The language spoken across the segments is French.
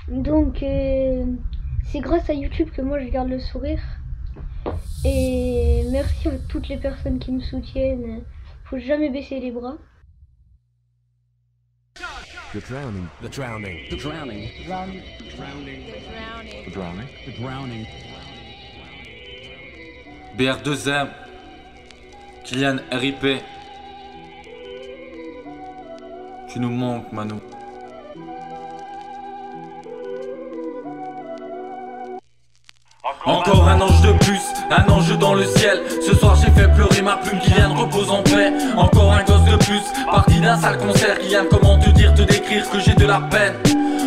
Donc c'est grâce à YouTube que moi je garde le sourire. Et merci à toutes les personnes qui me soutiennent. Faut jamais baisser les bras. The drowning. The drowning. The drowning. The drowning. The drowning. The drowning. BR2M, Kylian RIP. Tu nous manques, Manu. Encore un ange de plus, un ange dans le ciel. Ce soir j'ai fait pleurer ma plume, Kylian repose en paix. Encore un gosse de plus, parti d'un sale concert. Kylian, comment te dire, te décrire que j'ai de la peine.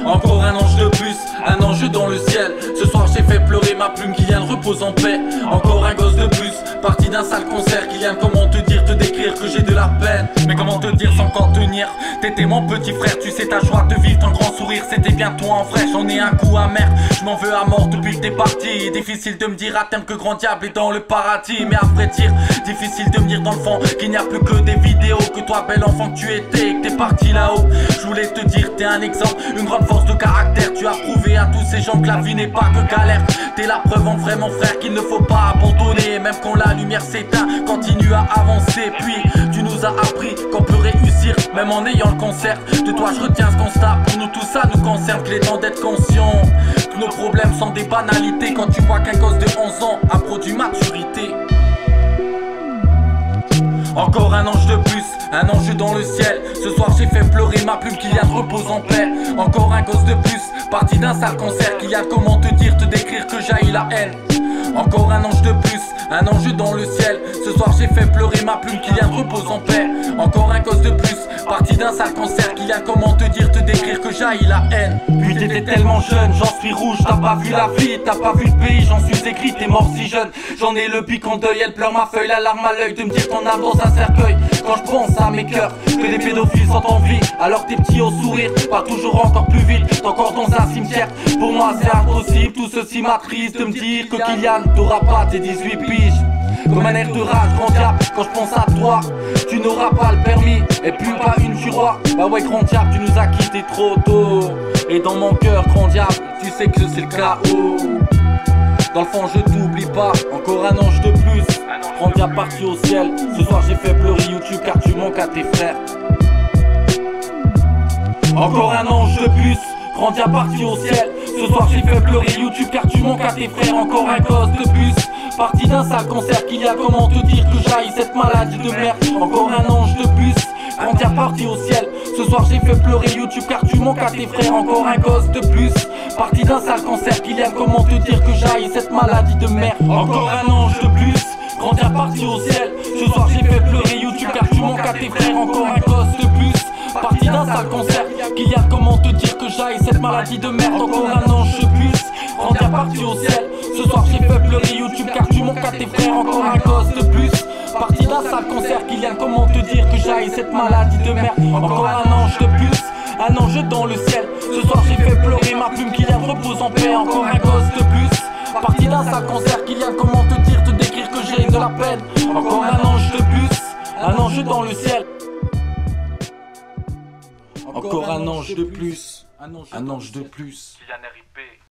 Encore un ange de plus, un ange dans le ciel. Ce soir j'ai fait pleurer ma plume, Kylian repose en paix. Encore un gosse de plus, parti d'un sale concert. Kylian, comment te dire, te décrire que j'ai de la peine. Mais comment te dire sans contenir, t'étais mon petit frère. Tu sais ta joie de vivre, ton grand sourire, c'était bien toi en frère. J'en ai un coup amer, je m'en veux à mort depuis que t'es parti. Difficile de me dire à terme que grand diable est dans le paradis. Mais à vrai dire, difficile de me dire dans le fond qu'il n'y a plus que des vidéos. Que toi bel enfant que tu étais et que t'es parti là-haut. Je voulais te dire, t'es un exemple, une grande force de caractère. Tu as prouvé à tous ces gens que la vie n'est pas que galère. T'es la preuve en vrai mon frère qu'il ne faut pas abandonner. Même quand la lumière s'éteint, continue à avancer. Puis tu nous as appris qu'on peut réussir même en ayant le concert. De toi je retiens ce constat, pour nous tout ça nous concerne. Qu'il est temps d'être conscient que nos problèmes sont des banalités. Quand tu vois qu'un gosse de 11 ans a produit maturité. Encore un ange de plus, un ange dans le ciel. Ce soir j'ai fait pleurer ma plume, Kylian repose en paix. Encore un gosse de plus, parti d'un sale concert. Kylian, comment te dire, te décrire que jaillit la haine. Encore un ange de plus, un ange dans le ciel. Ce soir j'ai fait pleurer ma plume, Kylian repose en paix. Encore un gosse de plus, parti d'un sale concert. Kylian, comment te dire, te décrire que jaillit la haine. Puis t'étais tellement jeune, j'en suis rouge. T'as pas vu la vie, t'as pas vu le pays, j'en suis écrit, t'es mort si jeune. J'en ai le pic en deuil, elle pleure ma feuille, la larme à l'œil. De me dire ton âme dans un cercueil. Quand je pense à mes cœurs, que des pédophiles sont en vie. Alors que tes petits au sourire, pas toujours encore plus vite. T'es encore dans un cimetière, pour moi c'est impossible. Tout ceci m'attriste de me dire que Kylian, t'auras pas tes 18 piges. Comme un air de rage, grand diable, quand je pense à toi, tu n'auras pas le permis, et plus pas une tu roi. Bah ouais grand diable, tu nous as quittés trop tôt. Et dans mon cœur, grand diable, tu sais que c'est le chaos. Dans le fond je t'oublie pas, encore un ange de plus. Grand diable parti au ciel, ce soir j'ai fait pleurer YouTube car tu manques à tes frères. Encore un ange de plus, grand diable parti au ciel. Ce soir j'ai fait pleurer YouTube car tu manques à tes frères. Encore un gosse de plus, parti d'un sale concert. Kylian, comment te dire que j'aille cette maladie de merde. Encore un ange de plus, grand diable parti au ciel. Ce soir j'ai fait pleurer YouTube car tu manques à tes frères. Encore un gosse de plus, parti d'un sale concert. Kylian, comment te dire que j'aille cette maladie de merde. Encore un ange de plus, grand diable parti au ciel. Ce soir j'ai fait pleurer YouTube car tu manques à tes frères. Encore un gosse de plus, parti d'un sale concert. Kylian, comment te dire que j'aille cette maladie de merde. Encore un ange de plus, grand diable parti au ciel. Ce soir j'ai fait pleurer YouTube car tu manques à tes frères. Encore un gosse de plus, parti d'un sale concert. Kylian, comment te dire que j'aille cette maladie de merde. Encore un ange de plus, un ange dans le ciel. Ce soir j'ai fait pleurer ma plume, Kylian repose en paix. Encore un gosse de plus, parti d'un sale concert. Kylian, comment te dire, te décrire que j'ai de la peine. Encore un ange de plus, un ange dans le ciel. Encore un ange de plus, un ange de plus. Kylian RIP.